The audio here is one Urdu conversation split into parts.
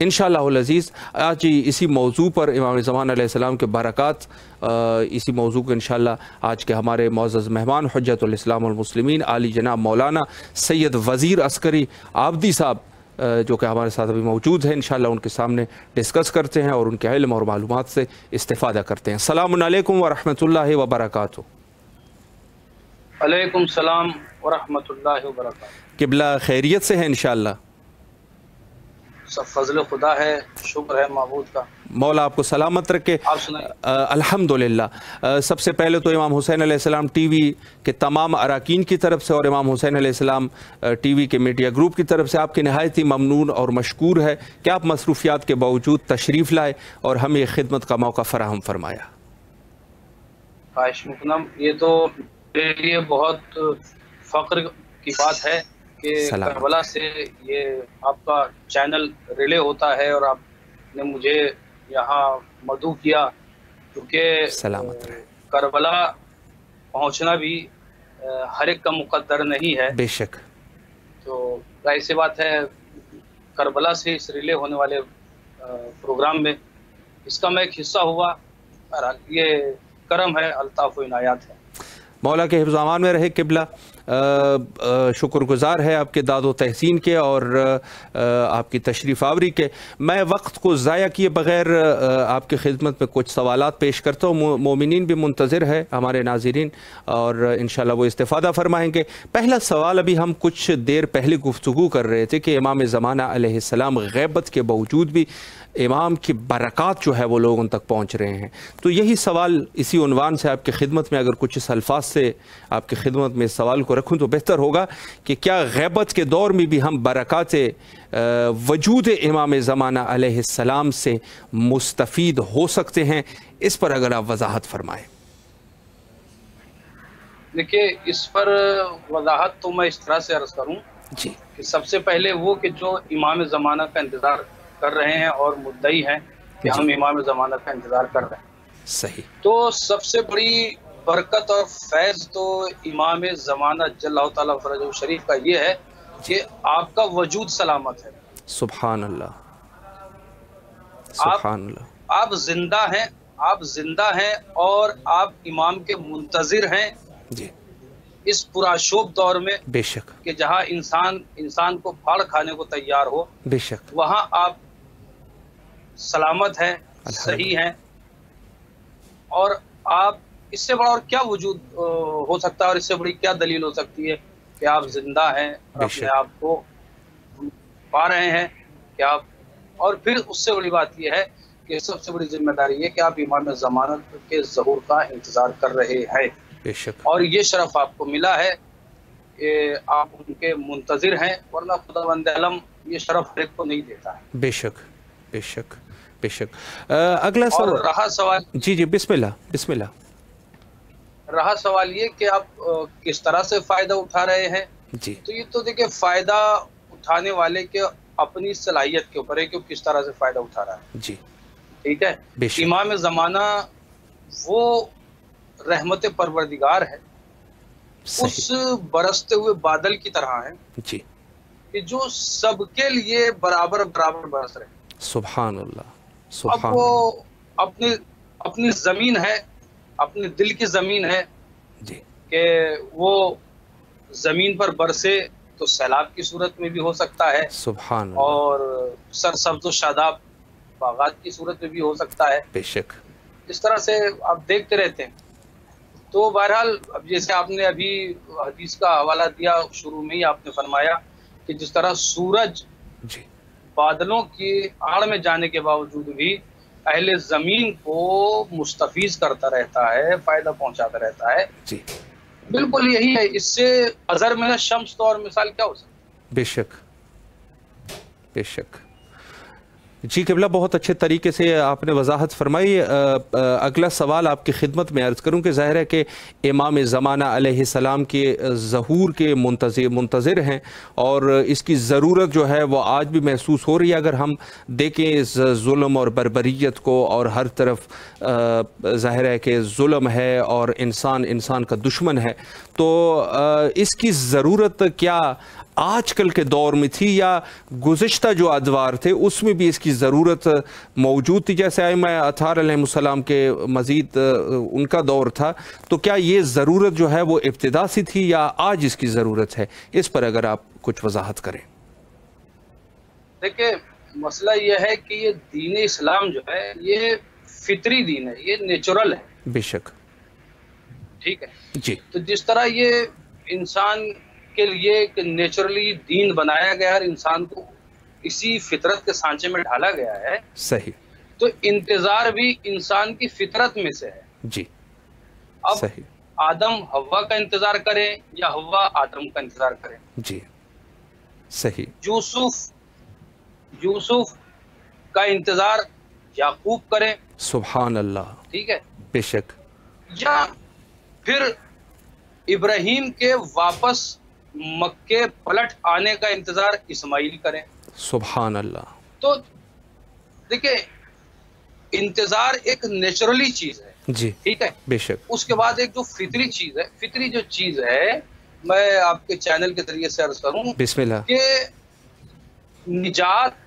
انشاءاللہ العزیز آج اسی موضوع پر امام زمان علیہ السلام کے برکات، اسی موضوع کو انشاءاللہ آج کے ہمارے معزز مہمان حجت الاسلام والمسلمین عالی جناب مولانا سید وزیر عسکری عابدی صاحب جو کہ ہمارے ساتھ ابھی موجود ہیں، انشاءاللہ ان کے سامنے ڈسکس کرتے ہیں اور ان کے علم اور معلومات سے استفادہ کرتے ہیں۔ السلام علیکم ورحمۃ اللہ وبرکاتہ۔ علیکم السلام ورحمۃ اللہ وبرکاتہ۔ قبلہ خیریت سے ہیں انشاءاللہ؟ سب فضل خدا ہے، شکر ہے معبود کا، مولا آپ کو سلامت رکھے۔ آپ سنائیں۔ الحمدللہ۔ سب سے پہلے تو امام حسین علیہ السلام ٹی وی کے تمام اراکین کی طرف سے اور امام حسین علیہ السلام ٹی وی کے میڈیا گروپ کی طرف سے آپ کی نہایت ہی ممنون اور مشکور ہے کہ آپ مصروفیات کے باوجود تشریف لائے اور ہمیں یہ خدمت کا موقع فراہم فرمایا۔ خواہش مکنم، یہ تو میرے لیے بہت فخر کی بات ہے کہ کربلا سے یہ آپ کا چینل ریلے ہوتا ہے اور آپ نے مجھے یہاں مدعو کیا، کیونکہ سلامت رہے۔ کربلا پہنچنا بھی ہر ایک کا مقدر نہیں ہے، بے شک۔ تو ظاہر سی بات ہے کربلا سے اس ریلے ہونے والے پروگرام میں اس کا میں ایک حصہ ہوا، یہ کرم ہے، الطاف و عنایات ہے۔ مولا کے حفظ و امان میں رہے قبلہ۔ شکر گزار ہے آپ کے داد و تحسین کے اور آپ کی تشریف آوری کے۔ میں وقت کو ضائع کیے بغیر آپ کی خدمت میں کچھ سوالات پیش کرتا ہوں، مومنین بھی منتظر ہے ہمارے ناظرین اور انشاءاللہ وہ استفادہ فرمائیں گے۔ پہلا سوال، ابھی ہم کچھ دیر پہلے گفتگو کر رہے تھے کہ امام زمانہ علیہ السلام غیبت کے باوجود بھی امام کی برکات جو ہے وہ لوگوں تک پہنچ رہے ہیں، تو یہی سوال اسی عنوان سے آپ کی خدمت میں اگر کچھ اس الفاظ سے آپ کی خدمت میں اس سوال کو رکھوں تو بہتر ہوگا کہ کیا غیبت کے دور میں بھی ہم برکات وجود امام زمانہ علیہ السلام سے مستفید ہو سکتے ہیں؟ اس پر اگر آپ وضاحت فرمائیں۔ دیکھیے، اس پر وضاحت تو میں اس طرح سے عرض کروں جی کہ سب سے پہلے وہ کہ جو امام زمانہ کا انتظار کر رہے ہیں اور مدعی ہیں کہ ہم امام زمانہ کا انتظار کر رہے ہیں، صحیح، تو سب سے بڑی برکت اور فیض تو امام زمانہ جل اللہ تعالیٰ فرجہ شریف کا یہ ہے کہ آپ کا وجود سلامت ہے۔ سبحان اللہ، سبحان اللہ۔ آپ زندہ ہیں اور آپ امام کے منتظر ہیں جی، اس پرآشوب دور میں، بے شک، کہ جہاں انسان کو پھاڑ کھانے کو تیار ہو، بے شک، وہاں آپ سلامت ہیں، صحیح ہیں، اور آپ اس سے بڑا اور کیا وجود ہو سکتا ہے اور اس سے بڑی کیا دلیل ہو سکتی ہے کہ آپ زندہ ہیں اور اپنے آپ کو پا رہے ہیں کہ آپ، اور پھر اس سے بڑی بات یہ ہے کہ سب سے بڑی ذمہ داری یہ کہ آپ امام زمانت کے ظہور کا انتظار کر رہے ہیں، بے شک، اور یہ شرف آپ کو ملا ہے کہ آپ ان کے منتظر ہیں، ورنہ خداوند عالم یہ شرف ہر ایک کو نہیں دیتا ہے۔ بے شک، بے شک، بے شک۔ اگلا اور سوال، رہا سوال، جی بسم اللہ، بسم اللہ۔ رہا سوال یہ کہ آپ کس طرح سے فائدہ اٹھا رہے ہیں، جی، تو یہ تو دیکھیں فائدہ اٹھانے والے کے اپنی صلاحیت کے اوپر ہے کہ وہ کس طرح سے فائدہ اٹھا رہا ہے، جی، ٹھیک ہے۔ بے شک، امام زمانہ وہ رحمت پروردگار ہے، اس برستے ہوئے بادل کی طرح ہے جی، کہ جو سب کے لیے برابر برس رہے ہیں۔ سبحان اللہ، اب سبحان وہ اللہ، اپنی زمین ہے، اپنے دل کی زمین ہے جی، کہ وہ زمین پر برسے تو سیلاب کی صورت میں بھی ہو سکتا ہے، سبحان اللہ، اور سرسبز و شاداب باغات کی صورت میں بھی ہو سکتا ہے، بے شک، اس طرح سے آپ دیکھتے رہتے ہیں۔ تو بہرحال اب جیسے آپ نے ابھی حدیث کا حوالہ دیا، شروع میں ہی آپ نے فرمایا کہ جس طرح سورج جی، بادلوں کی آڑ میں جانے کے باوجود بھی اہل زمین کو مستفیض کرتا رہتا ہے، فائدہ پہنچاتا رہتا ہے، جی، بالکل یہی ہے۔ اس سے ازر من الشمس تو اور مثال کیا ہو سکتی ہے؟ بے شک، بے شک۔ جی قبلہ، بہت اچھے طریقے سے آپ نے وضاحت فرمائی۔ اگلا سوال آپ کی خدمت میں عرض کروں کہ ظاہر ہے کہ امام زمانہ علیہ السلام کے ظہور کے منتظر ہیں اور اس کی ضرورت جو ہے وہ آج بھی محسوس ہو رہی ہے۔ اگر ہم دیکھیں اس ظلم اور بربریت کو، اور ہر طرف ظاہر ہے کہ ظلم ہے اور انسان کا دشمن ہے، تو اس کی ضرورت کیا آج کل کے دور میں تھی یا گزشتہ جو ادوار تھے اس میں بھی اس کی ضرورت موجود تھی؟ جیسے ائمہ اطہار علیہ السلام کے مزید ان کا دور تھا، تو کیا یہ ضرورت جو ہے وہ ابتدا سے تھی یا آج اس کی ضرورت ہے؟ اس پر اگر آپ کچھ وضاحت کریں۔ دیکھیں، مسئلہ یہ ہے کہ یہ دین اسلام جو ہے یہ فطری دین ہے، یہ نیچرل ہے۔ بے شک، ٹھیک ہے جی، تو جس طرح یہ انسان کے لیے ایک نیچرلی دین بنایا گیا اور انسان کو اسی فطرت کے سانچے میں ڈھالا گیا ہے، صحیح، تو انتظار بھی انسان کی فطرت میں سے ہے۔ جی، اب صحیح، آدم حوا کا انتظار کریں یا حوا آدم کا انتظار کریں، جی، صحیح، یوسف کا انتظار یعقوب کریں، سبحان اللہ، ٹھیک ہے، بے شک، یا پھر ابراہیم کے واپس مکے پلٹ آنے کا انتظار اسماعیل کریں۔ سبحان اللہ، تو دیکھیں، انتظار ایک نیچرلی چیز ہے، جی، ٹھیک ہے۔ بے شک، اس کے بعد ایک جو فطری چیز ہے، فطری جو چیز ہے، میں آپ کے چینل کے ذریعے سے عرض کروں بسم اللہ، کہ نجات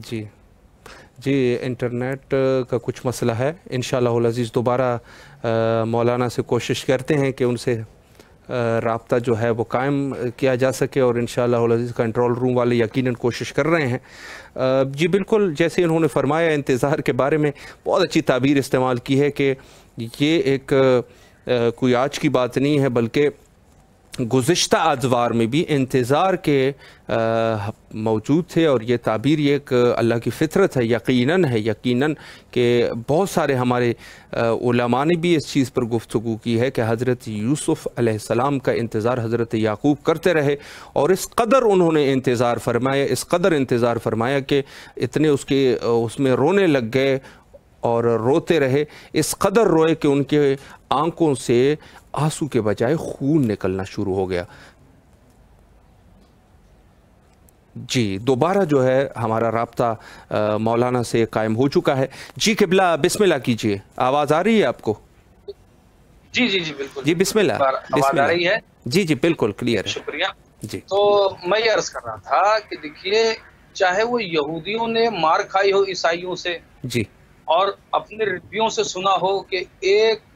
جی جی، انٹرنیٹ کا کچھ مسئلہ ہے، انشاءاللہ العزیز دوبارہ مولانا سے کوشش کرتے ہیں کہ ان سے رابطہ جو ہے وہ قائم کیا جا سکے، اور انشاءاللہ العزیز کنٹرول روم والے یقیناً کوشش کر رہے ہیں۔ جی بالکل، جیسے انہوں نے فرمایا انتظار کے بارے میں بہت اچھی تعبیر استعمال کی ہے کہ یہ ایک کوئی آج کی بات نہیں ہے، بلکہ گزشتہ ادوار میں بھی انتظار کے موجود تھے، اور یہ تعبیر یہ ایک اللہ کی فطرت ہے، یقیناً کہ بہت سارے ہمارے علماء نے بھی اس چیز پر گفتگو کی ہے کہ حضرت یوسف علیہ السلام کا انتظار حضرت یعقوب کرتے رہے، اور اس قدر انہوں نے انتظار فرمایا کہ اتنے اس میں رونے لگ گئے اور روتے رہے، اس قدر روئے کہ ان کے آنکھوں سے آنسو کے بجائے خون نکلنا شروع ہو گیا۔ جی دوبارہ جو ہے ہمارا رابطہ مولانا سے قائم ہو چکا ہے۔ جی قبلہ بسم اللہ کیجئے، آواز آ رہی ہے آپ کو؟ جی بالکل، جی بسم اللہ، آواز آ رہی ہے؟ جی بالکل کلیئر ہے، شکریہ۔ جی تو میں یہ عرض کر رہا تھا کہ دیکھیے، چاہے وہ یہودیوں نے مار کھائی ہو عیسائیوں سے، جی، اور اپنے ربیوں سے سنا ہو کہ ایک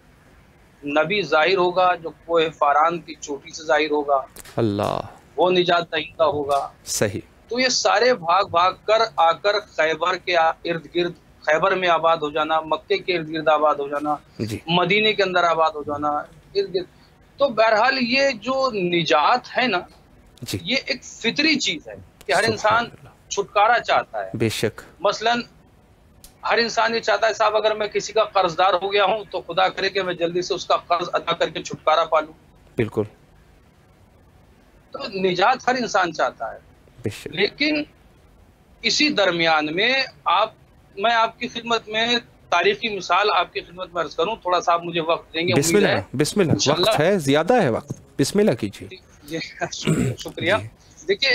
نبی ظاہر ہوگا جو کوہ فاران کی چوٹی سے ظاہر ہوگا، اللہ، وہ نجات دہندہ ہوگا، صحیح، تو یہ سارے بھاگ کر آ کر خیبر کے ارد گرد، خیبر میں آباد ہو جانا، مکے کے ارد گرد آباد ہو جانا، جی، مدینے کے اندر آباد ہو جانا، ارد گرد۔ تو بہرحال یہ جو نجات ہے نا، جی، یہ ایک فطری چیز ہے کہ ہر سبحان انسان اللہ، چھٹکارا چاہتا ہے۔ بے شک، مثلاً ہر انسان یہ چاہتا ہے، صاحب اگر میں کسی کا قرض دار ہو گیا ہوں تو خدا کرے کہ میں جلدی سے اس کا قرض ادا کر کے چھٹکارا پا لوں۔ بالکل، تو نجات ہر انسان چاہتا ہے، بے شک، لیکن اسی درمیان میں میں آپ کی خدمت میں تاریخی مثال آپ کی خدمت میں عرض کروں، تھوڑا سا آپ مجھے وقت دیں گے؟ بسم امید ہے اللہ، بسم اللہ، انشاءاللہ۔ وقت ہے، زیادہ ہے وقت، بسم اللہ کیجئے۔ جی شکریہ۔ جی، دیکھیے،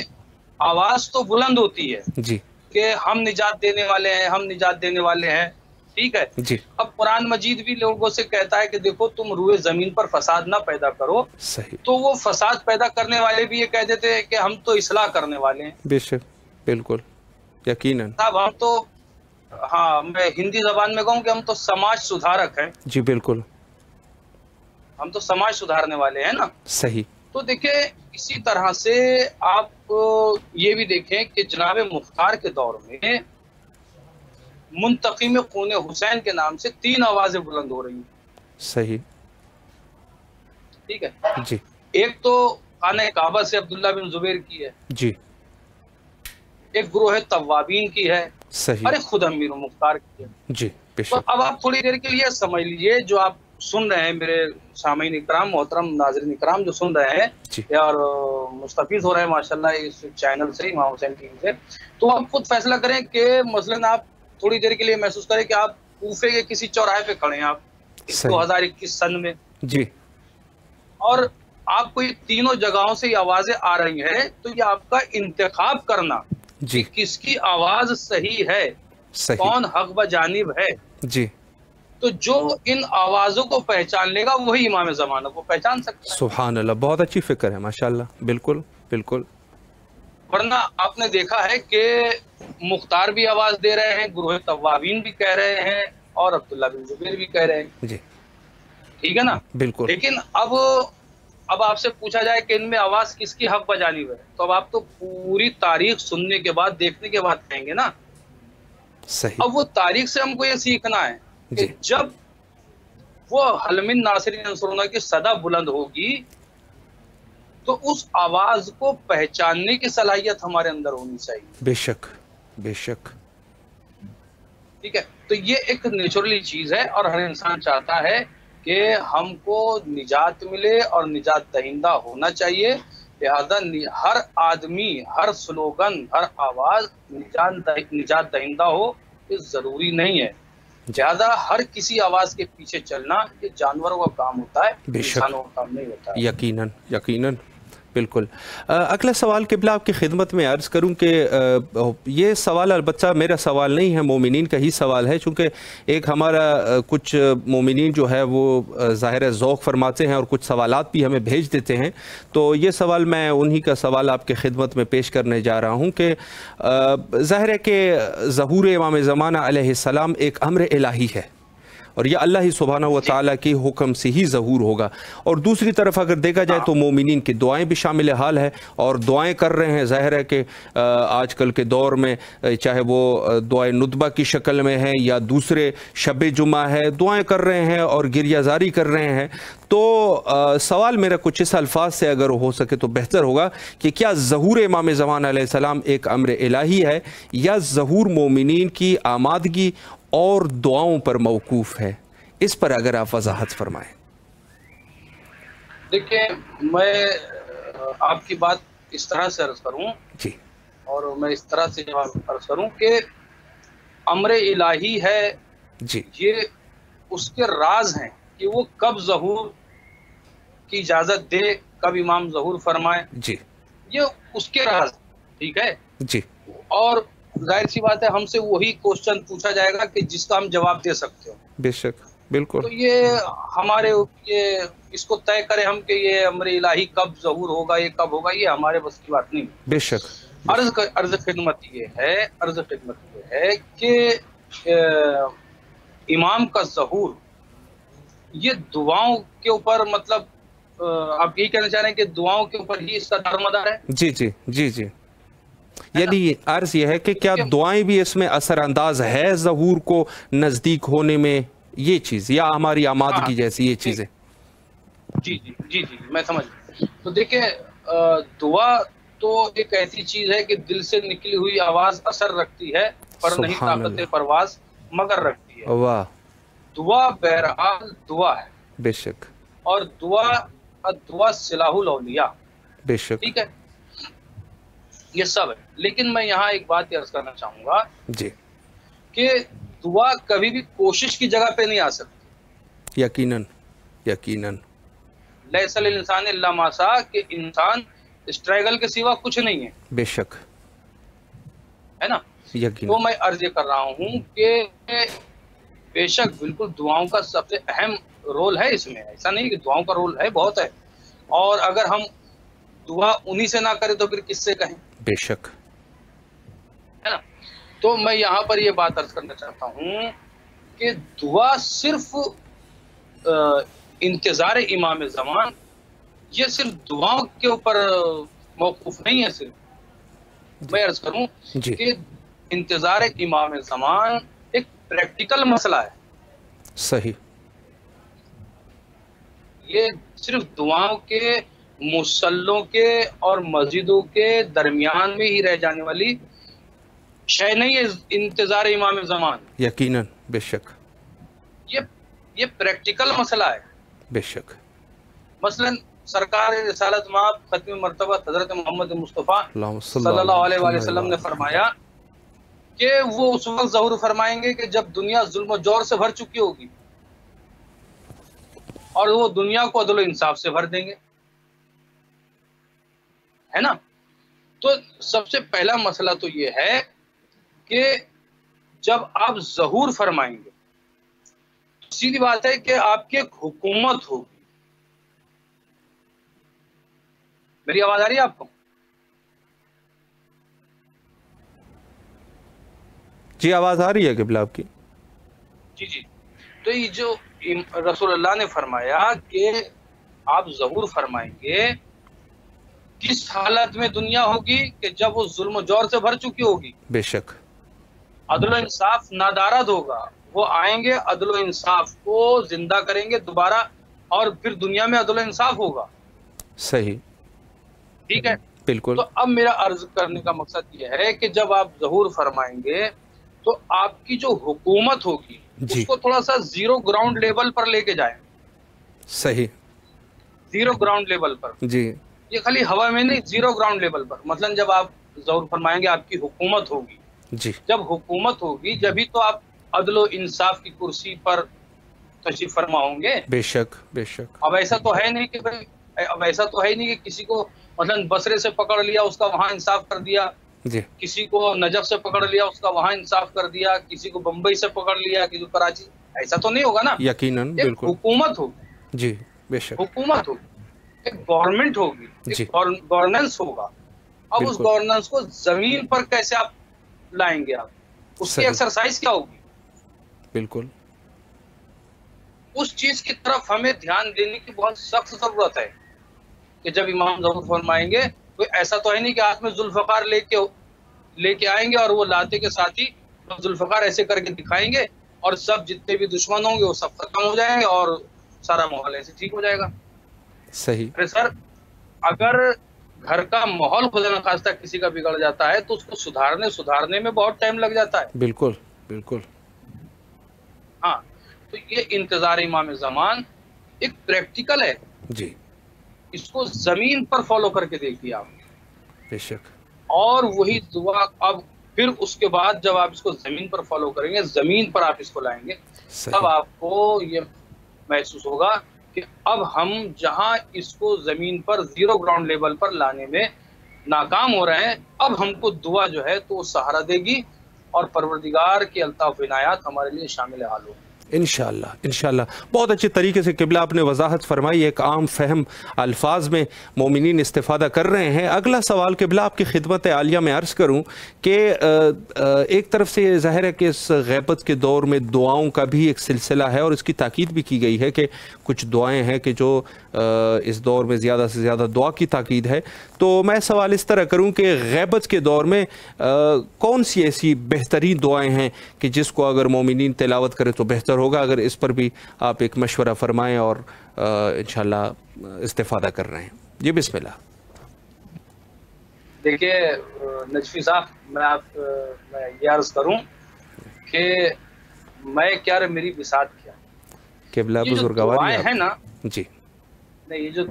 آواز تو بلند ہوتی ہے جی، کہ ہم نجات دینے والے ہیں، ہم نجات دینے والے ہیں، ٹھیک ہے۔ جی، اب قرآن مجید بھی لوگوں سے کہتا ہے کہ دیکھو تم روئے زمین پر فساد نہ پیدا کرو، صحیح، تو وہ فساد پیدا کرنے والے بھی یہ کہہ دیتے ہیں کہ ہم تو اصلاح کرنے والے ہیں۔ بے شک، بالکل، یقیناً، صاحب ہم تو، ہاں میں ہندی زبان میں کہوں کہ ہم تو سماج سدھارک ہیں، جی بالکل، ہم تو سماج سدھارنے والے ہیں نا۔ صحیح، تو دیکھیں، اسی طرح سے آپ یہ بھی دیکھیں کہ جناب مختار کے دور میں منتقم خون حسین کے نام سے 3 آوازیں بلند ہو رہی ہیں، صحیح، ٹھیک ہے۔ جی، ایک تو خانہ کعبہ سے عبداللہ بن زبیر کی ہے، جی، ایک گروہ توابین کی ہے، صحیح، اور ایک خود امیر مختار کی ہے۔ جی، بے تو شک، اب آپ تھوڑی دیر کے لیے سمجھ لیجئے، جو آپ سن رہے ہیں میرے سامعین اکرام، محترم ناظرین اکرام جو سن رہے جی، ہیں اور مستفیض ہو رہے ہیں ماشاءاللہ اس چینل سے، امام حسین ٹی وی سے، تو آپ خود فیصلہ کریں کہ مثلاً آپ تھوڑی دیر کے لیے محسوس کریں کہ آپ کوفے کے کسی چوراہے پہ کھڑے ہیں، آپ صحیح، 2021 سن میں، جی، اور آپ کو یہ تینوں جگہوں سے یہ آوازیں آ رہی ہیں، تو یہ آپ کا انتخاب کرنا جی، کہ کس کی آواز صحیح ہے، صحیح، کون حق بجانب ہے، جی، تو جو ان آوازوں کو پہچان لے گا وہی امام زمانہ کو پہچان سکتا ہے. سبحان اللہ، بہت اچھی فکر ہے ماشاءاللہ. بالکل بالکل. ورنہ آپ نے دیکھا ہے کہ مختار بھی آواز دے رہے ہیں، گروہ توابین بھی کہہ رہے ہیں، اور عبداللہ بن زبیر بھی کہہ رہے ہیں. جی ٹھیک ہے نا. بالکل. لیکن اب آپ سے پوچھا جائے کہ ان میں آواز کس کی حق بجانب ہے، تو اب آپ تو پوری تاریخ سننے کے بعد، دیکھنے کے بعد کہیں گے نا. صحیح. اب وہ تاریخ سے ہم کو یہ سیکھنا ہے کہ جی جب وہ حل من ناصرین انصرنا کی صدا بلند ہوگی تو اس آواز کو پہچاننے کی صلاحیت ہمارے اندر ہونی چاہیے. بے شک بے شک. ٹھیک ہے. تو یہ ایک نیچرلی چیز ہے، اور ہر انسان چاہتا ہے کہ ہم کو نجات ملے اور نجات دہندہ ہونا چاہیے. لہذا ہر آدمی، ہر سلوگن، ہر آواز نجات دہندہ ہو یہ ضروری نہیں ہے. لہذا ہر کسی آواز کے پیچھے چلنا یہ جانوروں کا کام ہوتا ہے، بے شک. انسانوں کا کام نہیں ہوتا ہے. یقیناً یقیناً. بالکل. اگلا سوال قبلہ آپ کی خدمت میں عرض کروں کہ یہ سوال البتہ میرا سوال نہیں ہے، مومنین کا ہی سوال ہے، چونکہ ایک ہمارا کچھ مومنین جو ہے وہ ظاہر ذوق فرماتے ہیں اور کچھ سوالات بھی ہمیں بھیج دیتے ہیں. تو یہ سوال میں انہی کا سوال آپ کے خدمت میں پیش کرنے جا رہا ہوں کہ ظاہر ہے کہ ظہور امام زمانہ علیہ السلام ایک امر الہی ہے، اور یہ اللہ ہی سبحانہ و تعالیٰ کے حکم سے ہی ظہور ہوگا. اور دوسری طرف اگر دیکھا جائے تو مومنین کی دعائیں بھی شامل حال ہے، اور دعائیں کر رہے ہیں. ظاہر ہے کہ آج کل کے دور میں چاہے وہ دعائیں ندبہ کی شکل میں ہیں یا دوسرے شب جمعہ ہے، دعائیں کر رہے ہیں اور گریہ زاری کر رہے ہیں. تو سوال میرا کچھ اس الفاظ سے اگر ہو سکے تو بہتر ہوگا کہ کیا ظہور امام زمان علیہ السلام ایک امر الہی ہے یا ظہور مومنین کی آمادگی اور دعاؤں پر موقوف ہے؟ اس پر اگر آپ وضاحت فرمائیں. دیکھیں، میں آپ کی بات اس طرح سے عرض کروں، جی اور میں اس طرح سے جواب عرض کروں کہ امر الہی ہے، جی یہ اس کے راز ہیں کہ وہ کب ظہور کی اجازت دے، کب امام ظہور فرمائے، جی یہ اس کے راز. ٹھیک ہے. جی اور ظاہر سی بات ہے ہم سے وہی کوشچن پوچھا جائے گا کہ جس کا ہم جواب دے سکتے ہو. بے شک. بالکل. تو یہ ہمارے اس کو طے کرے ہم کہ یہ امر الہی کب ظہور ہوگا، یہ کب ہوگا، یہ ہمارے بس کی بات نہیں. بے شک. عرض خدمت یہ ہے کہ امام کا ظہور یہ دعاؤں کے اوپر، مطلب آپ یہی کہنا چاہ رہے ہیں کہ دعاؤں کے اوپر ہی اس کا دارمدار ہے. جی جی جی جی. یعنی عرض یہ ہے کہ کیا دعائیں بھی اس میں اثر انداز ہے ظہور کو نزدیک ہونے میں، یہ چیز، یا ہماری آمادگی جیسی یہ چیزیں؟ جی جی جی جی میں سمجھ گیا. تو دیکھیں، دعا تو ایک ایسی چیز ہے کہ دل سے نکلی ہوئی آواز اثر رکھتی ہے، پر نہیں سبحان طاقت اللہ. پرواز مگر رکھتی ہے. واہ. دعا بہرحال دعا ہے، بے شک. اور دعا سلاح الاولیاء. بے شک. ٹھیک ہے. یہ سب ہے. لیکن میں یہاں ایک بات عرض کرنا چاہوں گا جی. کہ دعا کبھی بھی کوشش کی جگہ پہ نہیں آ سکتی. یقیناً یقیناً. لیس للانسان الا ما سعی، کہ انسان اسٹرگل کے سوا کچھ نہیں ہے. بے شک. ہے نا. یقیناً. تو میں عرض یہ کر رہا ہوں کہ بے شک بالکل دعاؤں کا سب سے اہم رول ہے اس میں. ایسا نہیں کہ دعاؤں کا رول ہے، بہت ہے. اور اگر ہم دعا انہی سے نہ کریں تو پھر کس سے کہیں؟ بے شک. ہے نا. تو میں یہاں پر یہ بات عرض کرنا چاہتا ہوں کہ دعا صرف انتظار امام زمان یہ صرف دعاؤں کے اوپر موقوف نہیں ہے. صرف میں عرض کروں جی. کہ انتظار امام زمان ایک پریکٹیکل مسئلہ ہے. صحیح. یہ صرف دعاؤں کے، مصلوں کے اور مسجدوں کے درمیان میں ہی رہ جانے والی شے نہیں ہے انتظار امام زمان. یقیناً. بے شک. یہ پریکٹیکل مسئلہ ہے. بے شک. مثلا سرکار رسالت مآب ختم مرتبہ حضرت محمد مصطفیٰ صلی اللہ علیہ وآلہ وسلم نے فرمایا کہ وہ اس وقت ظہور فرمائیں گے کہ جب دنیا ظلم و جور سے بھر چکی ہوگی، اور وہ دنیا کو عدل و انصاف سے بھر دیں گے. ہے نا. تو سب سے پہلا مسئلہ تو یہ ہے کہ جب آپ ظہور فرمائیں گے سیدھی بات ہے کہ آپ کی ایک حکومت ہوگی. میری آواز آ رہی ہے آپ کو؟ جی آواز آ رہی ہے قبلہ آپ کی. جی جی. تو یہ جو رسول اللہ نے فرمایا کہ آپ ظہور فرمائیں گے، کس حالت میں دنیا ہوگی کہ جب وہ ظلم و جور سے بھر چکی ہوگی. بے شک. عدل و انصاف نادارد ہوگا. وہ آئیں گے، عدل و انصاف کو زندہ کریں گے دوبارہ، اور پھر دنیا میں عدل و انصاف ہوگا. صحیح. ٹھیک ہے. بالکل. تو اب میرا عرض کرنے کا مقصد یہ ہے کہ جب آپ ظہور فرمائیں گے تو آپ کی جو حکومت ہوگی جی اس کو تھوڑا سا زیرو گراؤنڈ لیول پر لے کے جائیں. صحیح. زیرو گراؤنڈ لیول پر. جی یہ خالی ہوا میں نہیں، زیرو گراؤنڈ لیول پر. مثلا جب آپ ظہور فرمائیں گے آپ کی حکومت ہوگی. جی جب حکومت ہوگی جبھی تو آپ عدل و انصاف کی کرسی پر تشریف فرما ہوں گے. بے شک بے شک. اب ایسا تو ہے نہیں کہ اب ایسا تو ہے نہیں کہ کسی کو مثلا بصرے سے پکڑ لیا اس کا وہاں انصاف کر دیا، جی کسی کو نجف سے پکڑ لیا اس کا وہاں انصاف کر دیا، کسی کو بمبئی سے پکڑ لیا، کسی کو کراچی. ایسا تو نہیں ہوگا نا. یقیناً. ایک بالکل. حکومت ہوگی. جی بے شک. حکومت ہوگی، ایک گورنمنٹ ہوگی، جی ایک گورننس ہوگا. اب اس بالکل. گورننس کو زمین پر کیسے آپ لائیں گے؟ آپ اس کی صحیح. ایکسرسائز کیا ہوگی؟ بالکل. اس چیز کی طرف ہمیں دھیان دینے کی بہت سخت ضرورت ہے کہ جب امام ظہور فرمائیں گے کوئی ایسا تو ہے نہیں کہ ہاتھ میں ذوالفقار لے کے آئیں گے اور وہ لاتے کے ساتھ ہی ذوالفقار ایسے کر کے دکھائیں گے اور سب جتنے بھی دشمن ہوں گے وہ سب ختم ہو جائیں گے اور سارا ماحول ایسے ٹھیک ہو جائے گا. صحیح. ارے سر، اگر گھر کا ماحول خدا نخواستہ کسی کا بگڑ جاتا ہے تو اس کو سدھارنے میں بہت ٹائم لگ جاتا ہے. بالکل بالکل. ہاں، تو یہ انتظار امام زمان ایک پریکٹیکل ہے. جی اس کو زمین پر فالو کر کے دیکھیے آپ. بے شک. اور وہی دعا اب پھر اس کے بعد جب آپ اس کو زمین پر فالو کریں گے، زمین پر آپ اس کو لائیں گے، تب صحیح. آپ کو یہ محسوس ہوگا کہ اب ہم جہاں اس کو زمین پر زیرو گراؤنڈ لیول پر لانے میں ناکام ہو رہے ہیں، اب ہم کو دعا جو ہے تو وہ سہارا دے گی اور پروردگار کی الطاف عنایات ہمارے لیے شامل حال ہوگی. انشاءاللہ انشاءاللہ. بہت اچھے طریقے سے قبلہ آپ نے وضاحت فرمائی، ایک عام فہم الفاظ میں مومنین استفادہ کر رہے ہیں. اگلا سوال قبلہ آپ کی خدمت عالیہ میں عرض کروں کہ ایک طرف سے یہ ظاہر ہے کہ اس غیبت کے دور میں دعاؤں کا بھی ایک سلسلہ ہے اور اس کی تاکید بھی کی گئی ہے کہ کچھ دعائیں ہیں کہ جو اس دور میں زیادہ سے زیادہ دعا کی تاکید ہے. تو میں سوال اس طرح کروں کہ غیبت کے دور میں کون سی ایسی بہترین دعائیں ہیں کہ جس کو اگر مومنین تلاوت کرے تو بہتر ہوگا؟ اگر اس پر بھی آپ ایک مشورہ فرمائیں اور انشاءاللہ استفادہ کر رہے ہیں. جی بسم اللہ. دیکھیے نجفی صاحب، میں یہ عرض کروں کہ میں کیا میری بساط کیا. قبلہ یہ جو بزرگواری دعائیں ہیں نا، جی نہیں یہ جو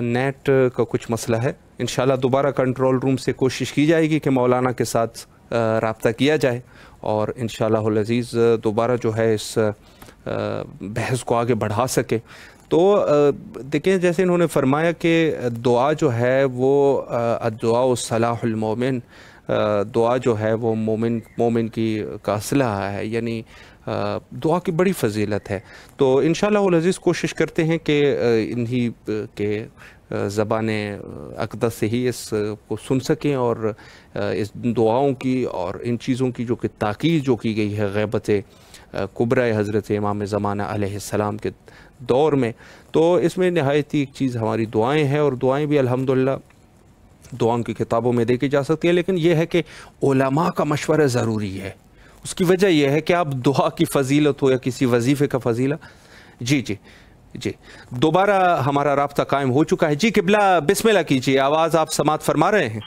نیٹ کا کچھ مسئلہ ہے. انشاءاللہ دوبارہ کنٹرول روم سے کوشش کی جائے گی کہ مولانا کے ساتھ رابطہ کیا جائے اور انشاءاللہ العزیز دوبارہ جو ہے اس بحث کو آگے بڑھا سکے. تو دیکھیں جیسے انہوں نے فرمایا کہ دعا جو ہے وہ الدعاء صلاح المومن، دعا جو ہے وہ مومن کی کا اسلحہ ہے، یعنی دعا کی بڑی فضیلت ہے. تو انشاءاللہ العزیز کوشش کرتے ہیں کہ انہی کے زبان اقدس سے ہی اس کو سن سکیں اور اس دعاؤں کی اور ان چیزوں کی جو کہ تاکید جو کی گئی ہے غیبت کبریٰ حضرت امام زمانہ علیہ السلام کے دور میں، تو اس میں نہایت ایک چیز ہماری دعائیں ہیں اور دعائیں بھی الحمدللہ دعاؤں کی کتابوں میں دیکھی جا سکتی ہے. لیکن یہ ہے کہ علماء کا مشورہ ضروری ہے. اس کی وجہ یہ ہے کہ آپ دعا کی فضیلت ہو یا کسی وظیفے کا فضیلہ. جی دوبارہ ہمارا رابطہ قائم ہو چکا ہے. جی قبلہ بسم اللہ کیجیے، آواز آپ سماعت فرما رہے ہیں؟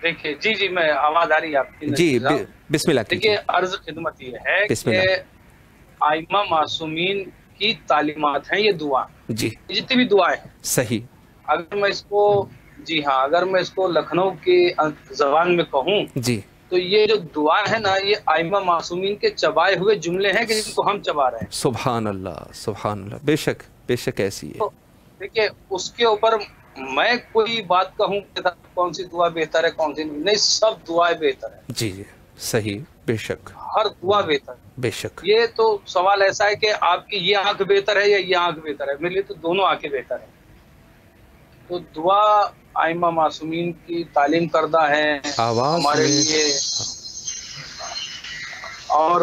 دیکھیے جی میں آواز آ رہی ہے آپ کی. جی بسم اللہ کیجیے. دیکھیے عرض خدمت یہ ہے بسم کہ اللہ. ائمہ معصومین کی تعلیمات ہیں یہ دعا، جی جتنی بھی دعائیں ہیں. صحیح. اگر میں اس کو لکھنؤ کی زبان میں کہوں جی تو یہ جو دعا ہے نا، یہ ائمہ معصومین کے چبائے ہوئے جملے ہیں کہ جن کو ہم چبا رہے ہیں. سبحان اللہ سبحان اللہ. بے شک ایسی ہے. تو دیکھیے اس کے اوپر میں کوئی بات کہوں کہ کون سی دعا بہتر ہے کون سی نہیں، سب دعائیں بہتر ہے. جی جی صحیح، بے شک ہر دعا بہتر ہے. بے شک. یہ تو سوال ایسا ہے کہ آپ کی یہ آنکھ بہتر ہے یا یہ آنکھ بہتر ہے. میرے لیے تو دونوں آنکھیں بہتر ہیں. تو دعا ائمہ معصومین کی تعلیم کردہ ہے ہمارے لیے. اور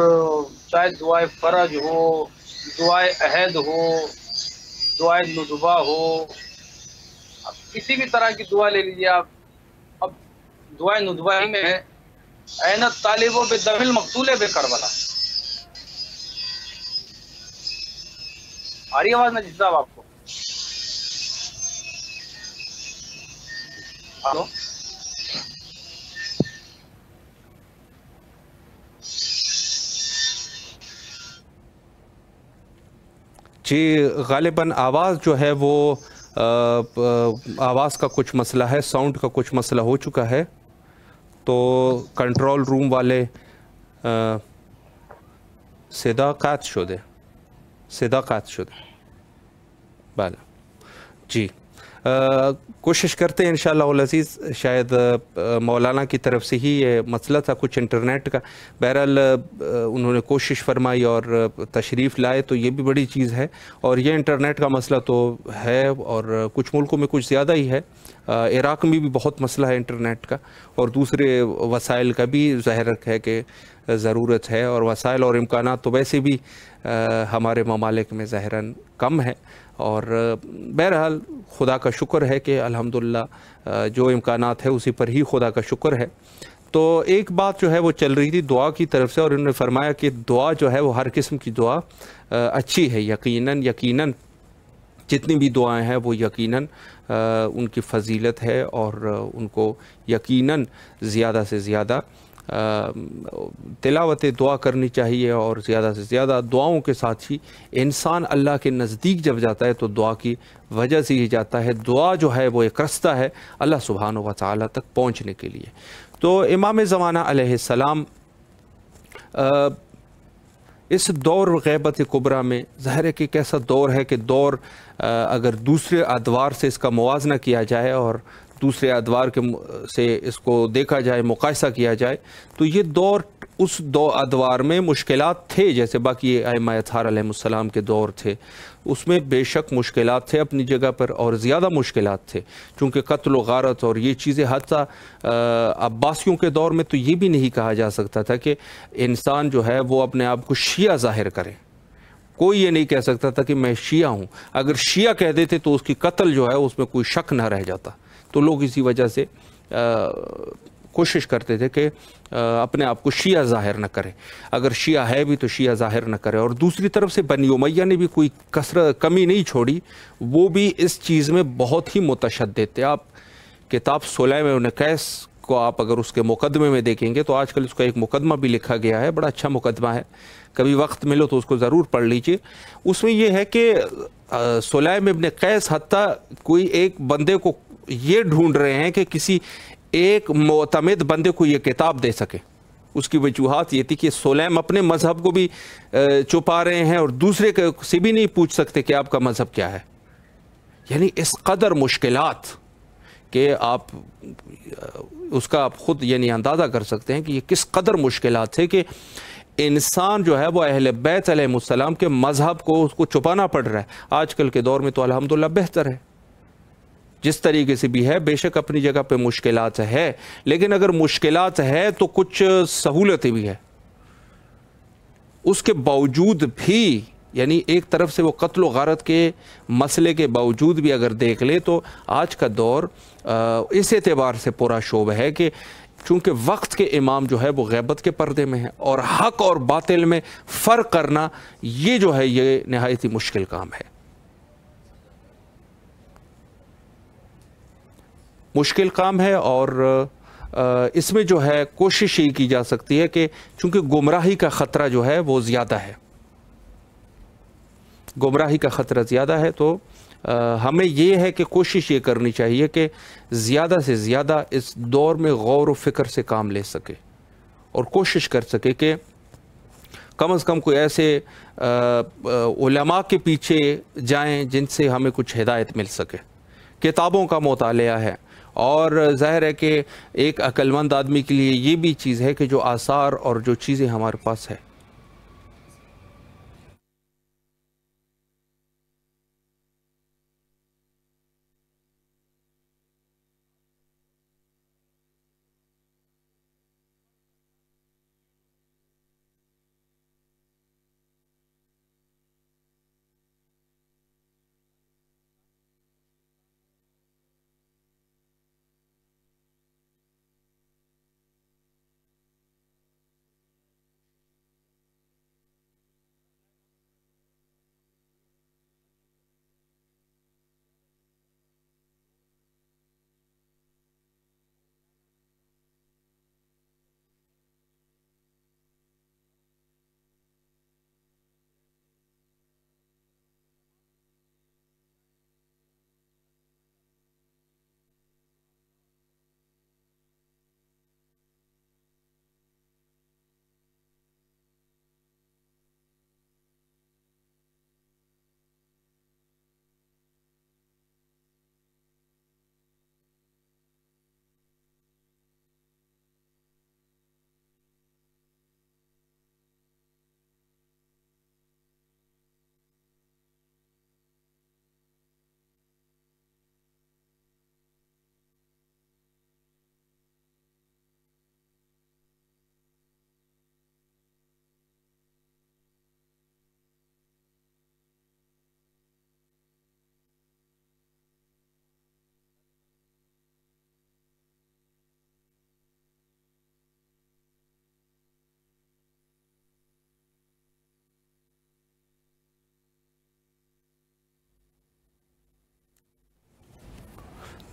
چاہے دعائے فرج ہو، دعائے عہد ہو، دعائے ندبہ ہو، کسی بھی طرح کی دعا لے لیجیے آپ. اب دعائے ندبہ ہی میں ہے عین الطالب بدم المقتول بکربلا. آ رہی آواز نجیب صاحب آپ کو؟ ہلو. جی غالباً آواز جو ہے وہ آواز کا کچھ مسئلہ ہے، ساؤنڈ کا کچھ مسئلہ ہو چکا ہے، تو کنٹرول روم والے صداقات شده بله. جی کوشش کرتے ہیں انشاءاللہ العزیز. شاید مولانا کی طرف سے ہی یہ مسئلہ تھا کچھ انٹرنیٹ کا. بہرحال انہوں نے کوشش فرمائی اور تشریف لائے تو یہ بھی بڑی چیز ہے. اور یہ انٹرنیٹ کا مسئلہ تو ہے اور کچھ ملکوں میں کچھ زیادہ ہی ہے. عراق میں بھی بہت مسئلہ ہے انٹرنیٹ کا، اور دوسرے وسائل کا بھی ظاہر ہے کہ ضرورت ہے. اور وسائل اور امکانات تو ویسے بھی ہمارے ممالک میں ظاہراً کم ہے. اور بہرحال خدا کا شکر ہے کہ الحمدللہ جو امکانات ہے اسی پر ہی خدا کا شکر ہے. تو ایک بات جو ہے وہ چل رہی تھی دعا کی طرف سے، اور انہوں نے فرمایا کہ دعا جو ہے وہ ہر قسم کی دعا اچھی ہے. یقیناً جتنی بھی دعائیں ہیں وہ یقیناً ان کی فضیلت ہے، اور ان کو یقیناً زیادہ سے زیادہ تلاوت دعا کرنی چاہیے. اور زیادہ سے زیادہ دعاؤں کے ساتھ ہی انسان اللہ کے نزدیک جب جاتا ہے تو دعا کی وجہ سے ہی جاتا ہے. دعا جو ہے وہ ایک رستہ ہے اللہ سبحانہ و تعالیٰ تک پہنچنے کے لیے. تو امام زمانہ علیہ السلام اس دور غیبت کبریٰ میں ظاہر ہے کہ کیسا دور ہے کہ دور اگر دوسرے ادوار سے اس کا موازنہ کیا جائے اور دوسرے ادوار سے اس کو دیکھا جائے، مقایسہ کیا جائے، تو یہ دور اس دو ادوار میں مشکلات تھے جیسے باقی ائمہ اطہار علیہ السلام کے دور تھے. اس میں بے شک مشکلات تھے اپنی جگہ پر، اور زیادہ مشکلات تھے چونکہ قتل و غارت اور یہ چیزیں. حتیٰ عباسیوں کے دور میں تو یہ بھی نہیں کہا جا سکتا تھا کہ انسان جو ہے وہ اپنے آپ کو شیعہ ظاہر کرے. کوئی یہ نہیں کہہ سکتا تھا کہ میں شیعہ ہوں. اگر شیعہ کہہ دیتے تو اس کی قتل جو ہے اس میں کوئی شک نہ رہ جاتا. تو لوگ اسی وجہ سے کوشش کرتے تھے کہ اپنے آپ کو شیعہ ظاہر نہ کرے. اگر شیعہ ہے بھی تو شیعہ ظاہر نہ کرے. اور دوسری طرف سے بنی امیہ نے بھی کوئی کمی نہیں چھوڑی. وہ بھی اس چیز میں بہت ہی متشدد تھے. آپ کتاب سلیم ابن قیس کو آپ اگر اس کے مقدمے میں دیکھیں گے تو آج کل اس کا ایک مقدمہ بھی لکھا گیا ہے، بڑا اچھا مقدمہ ہے. کبھی وقت ملو تو اس کو ضرور پڑھ لیجئے. اس میں یہ ہے کہ سلیم ابن قیس حتیٰ کوئی ایک بندے کو یہ ڈھونڈ رہے ہیں کہ کسی ایک معتمد بندے کو یہ کتاب دے سکے. اس کی وجوہات یہ تھی کہ سلیم اپنے مذہب کو بھی چھپا رہے ہیں اور دوسرے سے بھی نہیں پوچھ سکتے کہ آپ کا مذہب کیا ہے. یعنی اس قدر مشکلات کہ آپ اس کا آپ خود یعنی اندازہ کر سکتے ہیں کہ یہ کس قدر مشکلات تھے کہ انسان جو ہے وہ اہل بیت علیہ السلام کے مذہب کو اس کو چھپانا پڑ رہا ہے. آج کل کے دور میں تو الحمدللہ بہتر ہے جس طریقے سے بھی ہے. بے شک اپنی جگہ پہ مشکلات ہے، لیکن اگر مشکلات ہے تو کچھ سہولتیں بھی ہے. اس کے باوجود بھی یعنی ایک طرف سے وہ قتل و غارت کے مسئلے کے باوجود بھی اگر دیکھ لے تو آج کا دور اس اعتبار سے پورا شعب ہے کہ چونکہ وقت کے امام جو ہے وہ غیبت کے پردے میں ہے، اور حق اور باطل میں فرق کرنا یہ جو ہے یہ نہایت ہی مشکل کام ہے. مشکل کام ہے. اور اس میں جو ہے کوشش یہ کی جا سکتی ہے کہ چونکہ گمراہی کا خطرہ جو ہے وہ زیادہ ہے، گمراہی کا خطرہ زیادہ ہے، تو ہمیں یہ ہے کہ کوشش یہ کرنی چاہیے کہ زیادہ سے زیادہ اس دور میں غور و فکر سے کام لے سکے اور کوشش کر سکے کہ کم از کم کوئی ایسے علماء کے پیچھے جائیں جن سے ہمیں کچھ ہدایت مل سکے. کتابوں کا مطالعہ ہے، اور ظاہر ہے کہ ایک عقل مند آدمی کے لیے یہ بھی چیز ہے کہ جو آثار اور جو چیزیں ہمارے پاس ہے۔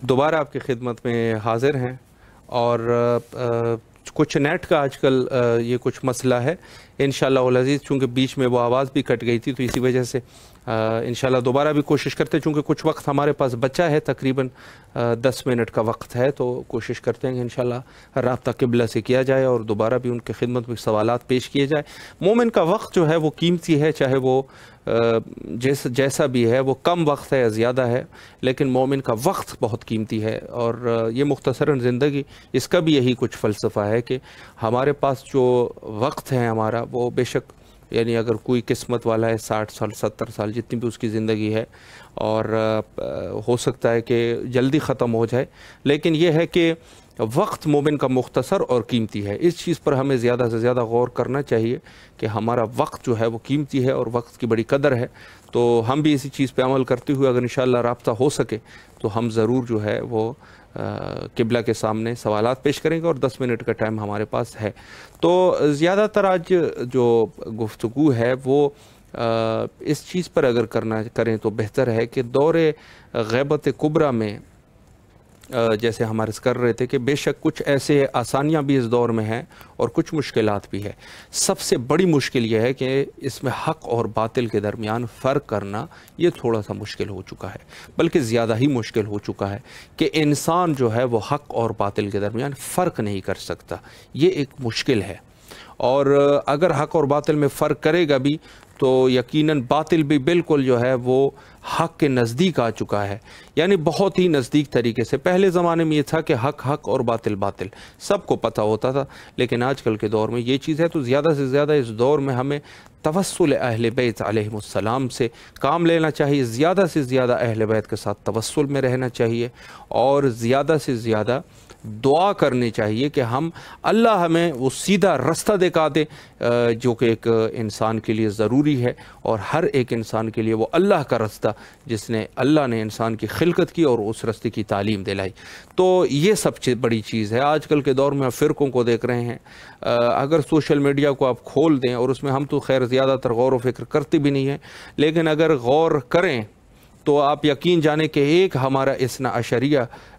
دوبارہ آپ کی خدمت میں حاضر ہیں، اور کچھ نیٹ کا آج کل یہ کچھ مسئلہ ہے انشاءاللہ العزیز، چونکہ بیچ میں وہ آواز بھی کٹ گئی تھی تو اسی وجہ سے انشاءاللہ دوبارہ بھی کوشش کرتے، چونکہ کچھ وقت ہمارے پاس بچا ہے، تقریباً 10 منٹ کا وقت ہے، تو کوشش کرتے ہیں کہ انشاءاللہ رابطہ قبلہ سے کیا جائے اور دوبارہ بھی ان کے خدمت میں سوالات پیش کیے جائے۔ مومن کا وقت جو ہے وہ قیمتی ہے، چاہے وہ جیسا بھی ہے، وہ کم وقت ہے یا زیادہ ہے، لیکن مومن کا وقت بہت قیمتی ہے۔ اور یہ مختصراً زندگی، اس کا بھی یہی کچھ فلسفہ ہے کہ ہمارے پاس جو وقت ہے ہمارا، وہ بے شک یعنی اگر کوئی قسمت والا ہے 60 سال 70 سال جتنی بھی اس کی زندگی ہے، اور ہو سکتا ہے کہ جلدی ختم ہو جائے، لیکن یہ ہے کہ وقت مومن کا مختصر اور قیمتی ہے۔ اس چیز پر ہمیں زیادہ سے زیادہ غور کرنا چاہیے کہ ہمارا وقت جو ہے وہ قیمتی ہے اور وقت کی بڑی قدر ہے۔ تو ہم بھی اسی چیز پہ عمل کرتے ہوئے اگر انشاءاللہ رابطہ ہو سکے تو ہم ضرور جو ہے وہ قبلہ کے سامنے سوالات پیش کریں گے، اور 10 منٹ کا ٹائم ہمارے پاس ہے۔ تو زیادہ تر آج جو گفتگو ہے وہ اس چیز پر اگر کریں تو بہتر ہے کہ دور غیبت کبریٰ میں جیسے ہم عرض کر رہے تھے کہ بے شک کچھ ایسے آسانیاں بھی اس دور میں ہیں اور کچھ مشکلات بھی ہے۔ سب سے بڑی مشکل یہ ہے کہ اس میں حق اور باطل کے درمیان فرق کرنا یہ تھوڑا سا مشکل ہو چکا ہے، بلکہ زیادہ ہی مشکل ہو چکا ہے کہ انسان جو ہے وہ حق اور باطل کے درمیان فرق نہیں کر سکتا۔ یہ ایک مشکل ہے، اور اگر حق اور باطل میں فرق کرے گا بھی تو یقیناً باطل بھی بالکل جو ہے وہ حق کے نزدیک آ چکا ہے، یعنی بہت ہی نزدیک طریقے سے۔ پہلے زمانے میں یہ تھا کہ حق حق اور باطل باطل، سب کو پتہ ہوتا تھا، لیکن آج کل کے دور میں یہ چیز ہے۔ تو زیادہ سے زیادہ اس دور میں ہمیں توسل اہل بیت علیہم السلام سے کام لینا چاہیے، زیادہ سے زیادہ اہل بیت کے ساتھ توسل میں رہنا چاہیے، اور زیادہ سے زیادہ دعا کرنی چاہیے کہ اللہ ہمیں وہ سیدھا رستہ دکھا دے جو کہ ایک انسان کے لیے ضروری ہے، اور ہر ایک انسان کے لیے وہ اللہ کا رستہ جس نے اللہ نے انسان کی خلقت کی اور اس رستے کی تعلیم دلائی۔ تو یہ سب سے بڑی چیز ہے۔ آج کل کے دور میں آپ فرقوں کو دیکھ رہے ہیں، اگر سوشل میڈیا کو آپ کھول دیں، اور اس میں ہم تو خیر زیادہ تر غور و فکر کرتے بھی نہیں ہیں، لیکن اگر غور کریں تو آپ یقین جانیں کہ ایک ہمارا اثنا عشریہ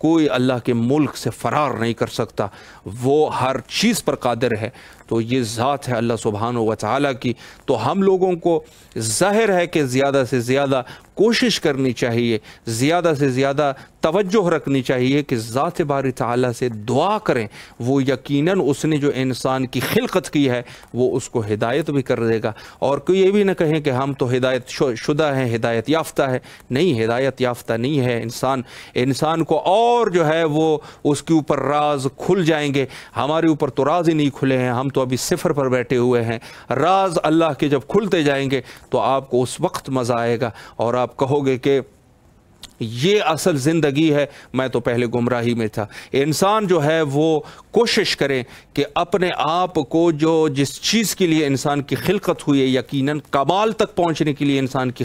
کوئی اللہ کے ملک سے فرار نہیں کر سکتا، وہ ہر چیز پر قادر ہے۔ تو یہ ذات ہے اللہ سبحانہ و تعالیٰ کی۔ تو ہم لوگوں کو ظاہر ہے کہ زیادہ سے زیادہ کوشش کرنی چاہیے، زیادہ سے زیادہ توجہ رکھنی چاہیے کہ ذات باری تعالیٰ سے دعا کریں، وہ یقیناً اس نے جو انسان کی خلقت کی ہے وہ اس کو ہدایت بھی کر دے گا۔ اور کوئی یہ بھی نہ کہیں کہ ہم تو ہدایت شدہ ہیں، ہدایت یافتہ ہے، نہیں، ہدایت یافتہ نہیں ہے انسان کو، اور جو ہے وہ اس کے اوپر راز کھل جائیں گے۔ ہمارے اوپر تو راز ہی نہیں کھلے ہیں، ہم تو ابھی صفر پر بیٹھے ہوئے ہیں۔ راز اللہ کے جب کھلتے جائیں گے تو آپ کو اس وقت مزہ آئے گا اور آپ کہو گے کہ یہ اصل زندگی ہے، میں تو پہلے گمراہی میں تھا۔ انسان جو ہے وہ کوشش کرے کہ اپنے آپ کو جس چیز کے لیے انسان کی خلقت ہوئی ہے، یقیناً کمال تک پہنچنے کے لیے انسان کی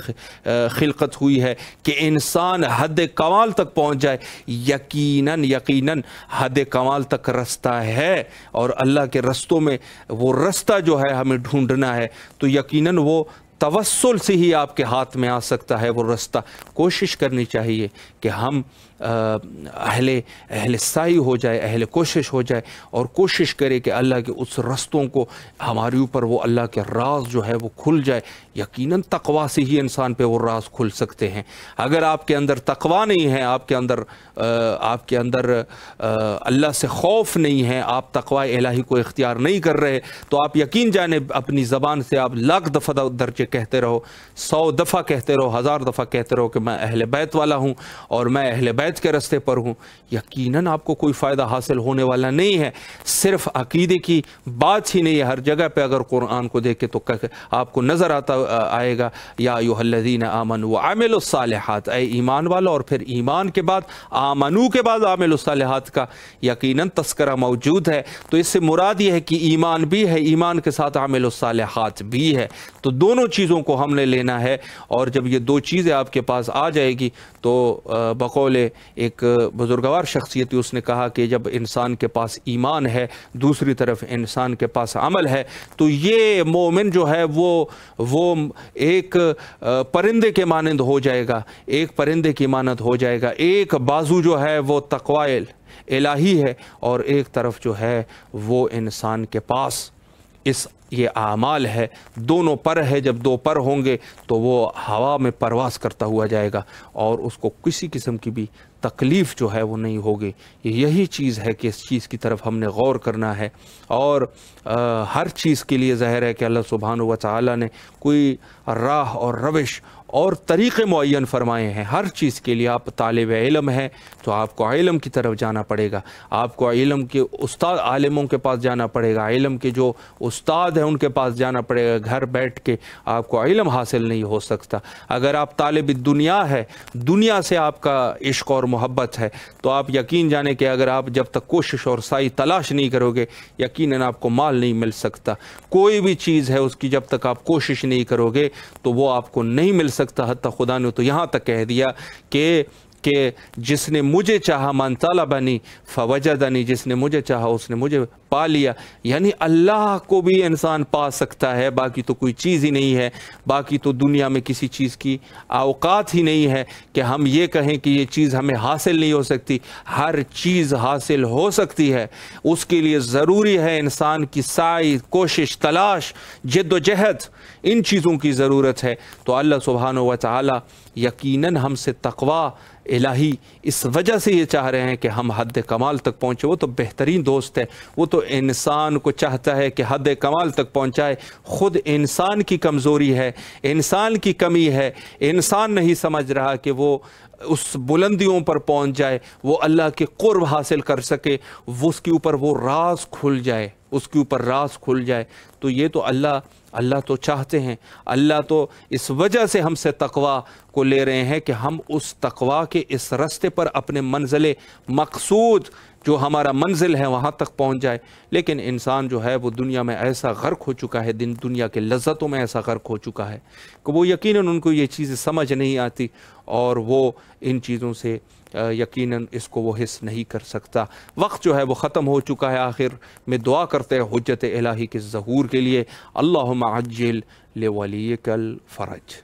خلقت ہوئی ہے کہ انسان حد کمال تک پہنچ جائے، یقیناً حد کمال تک رستہ ہے، اور اللہ کے رستوں میں وہ رستہ جو ہے ہمیں ڈھونڈنا ہے، تو یقیناً وہ توسل سے ہی آپ کے ہاتھ میں آ سکتا ہے وہ رستہ۔ کوشش کرنی چاہیے کہ ہم اہل سعی ہو جائے، اہل کوشش ہو جائے، اور کوشش کرے کہ اللہ کے اس رستوں کو ہمارے اوپر وہ اللہ کے راز جو ہے وہ کھل جائے۔ یقیناً تقویٰ سے ہی انسان پہ وہ راز کھل سکتے ہیں۔ اگر آپ کے اندر تقویٰ نہیں ہے، آپ کے اندر اللہ سے خوف نہیں ہے، آپ تقویٰ الہی کو اختیار نہیں کر رہے، تو آپ یقین جانے اپنی زبان سے آپ لاکھ دفعہ درجے کہتے رہو، 100 دفعہ کہتے رہو، 1000 دفعہ کہتے رہو کہ میں اہل بیت والا ہوں اور میں اہل بیت کے رستے پر ہوں، یقیناً آپ کو کوئی فائدہ حاصل ہونے والا نہیں ہے۔ صرف عقیدے کی بات ہی نہیں ہے، ہر جگہ پہ اگر قرآن کو دیکھے تو آپ کو نظر آئے گا، یا ایھا الذین آمنوا وعملوا الصالحات، اے ایمان والا، اور پھر ایمان کے بعد آمنو کے بعد عامل الصالحات کا یقیناً تذکرہ موجود ہے۔ تو اس سے مراد یہ ہے کہ ایمان بھی ہے، ایمان کے ساتھ عامل الصالحات بھی ہے، تو دونوں چیزوں کو ہم نے لینا ہے۔ اور جب یہ دو چیزیں آپ کے پاس آ جائے گی تو بقول ایک بزرگوار شخصیت اس نے کہا کہ جب انسان کے پاس ایمان ہے، دوسری طرف انسان کے پاس عمل ہے، تو یہ مومن جو ہے وہ ایک پرندے کے مانند ہو جائے گا، ایک پرندے کی مانند ہو جائے گا۔ ایک بازو جو ہے وہ تقوی الہی ہے، اور ایک طرف جو ہے وہ انسان کے پاس یہ اعمال ہے۔ دونوں پر ہے، جب دو پر ہوں گے تو وہ ہوا میں پرواز کرتا ہوا جائے گا، اور اس کو کسی قسم کی بھی تکلیف جو ہے وہ نہیں ہوگی۔ یہی چیز ہے کہ اس چیز کی طرف ہم نے غور کرنا ہے، اور ہر چیز کے لیے ظاہر ہے کہ اللہ سبحانہ و تعالیٰ نے کوئی راہ اور روش اور طریقے معین فرمائے ہیں ہر چیز کے لیے۔ آپ طالب علم ہیں تو آپ کو علم کی طرف جانا پڑے گا، آپ کو علم کے استاد عالموں کے پاس جانا پڑے گا، علم کے جو استاد ہیں ان کے پاس جانا پڑے گا۔ گھر بیٹھ کے آپ کو علم حاصل نہیں ہو سکتا۔ اگر آپ طالب دنیا ہے، دنیا سے آپ کا عشق اور محبت ہے، تو آپ یقین جانیں کہ اگر آپ جب تک کوشش اور سعی تلاش نہیں کرو گے، یقیناً آپ کو مال نہیں مل سکتا۔ کوئی بھی چیز ہے اس کی جب تک آپ کوشش نہیں کرو گے تو وہ آپ کو نہیں مل سکتا۔ حتیٰ خدا نے تو یہاں تک کہہ دیا کہ جس نے مجھے چاہا من طلبنی فوجدنی، جس نے مجھے چاہا اس نے مجھے پا لیا۔ یعنی اللہ کو بھی انسان پا سکتا ہے، باقی تو کوئی چیز ہی نہیں ہے، باقی تو دنیا میں کسی چیز کی اوقات ہی نہیں ہے کہ ہم یہ کہیں کہ یہ چیز ہمیں حاصل نہیں ہو سکتی۔ ہر چیز حاصل ہو سکتی ہے، اس کے لیے ضروری ہے انسان کی سعی، کوشش، تلاش، جد و جہد، ان چیزوں کی ضرورت ہے۔ تو اللہ سبحانہ و تعالی یقیناً ہم سے تقویٰ الہی اس وجہ سے یہ چاہ رہے ہیں کہ ہم حد کمال تک پہنچے۔ وہ تو بہترین دوست ہے، وہ تو انسان کو چاہتا ہے کہ حد کمال تک پہنچائے۔ خود انسان کی کمزوری ہے، انسان کی کمی ہے، انسان نہیں سمجھ رہا کہ وہ اس بلندیوں پر پہنچ جائے، وہ اللہ کے قرب حاصل کر سکے، اس کے اوپر وہ راز کھل جائے، اس کے اوپر راز کھل جائے۔ تو یہ تو اللہ تو چاہتے ہیں، اللہ تو اس وجہ سے ہم سے تقویٰ کو لے رہے ہیں کہ ہم اس تقویٰ کے اس رستے پر اپنے منزل مقصود جو ہمارا منزل ہے وہاں تک پہنچ جائے۔ لیکن انسان جو ہے وہ دنیا میں ایسا غرق ہو چکا ہے، دنیا کے لذتوں میں ایسا غرق ہو چکا ہے کہ وہ یقیناً ان کو یہ چیزیں سمجھ نہیں آتی، اور وہ ان چیزوں سے یقیناً اس کو وہ حس نہیں کر سکتا۔ وقت جو ہے وہ ختم ہو چکا ہے۔ آخر میں دعا کرتے ہیں حجت الہی کے ظہور کے لیے، اللہم عجل لولیک الفرج۔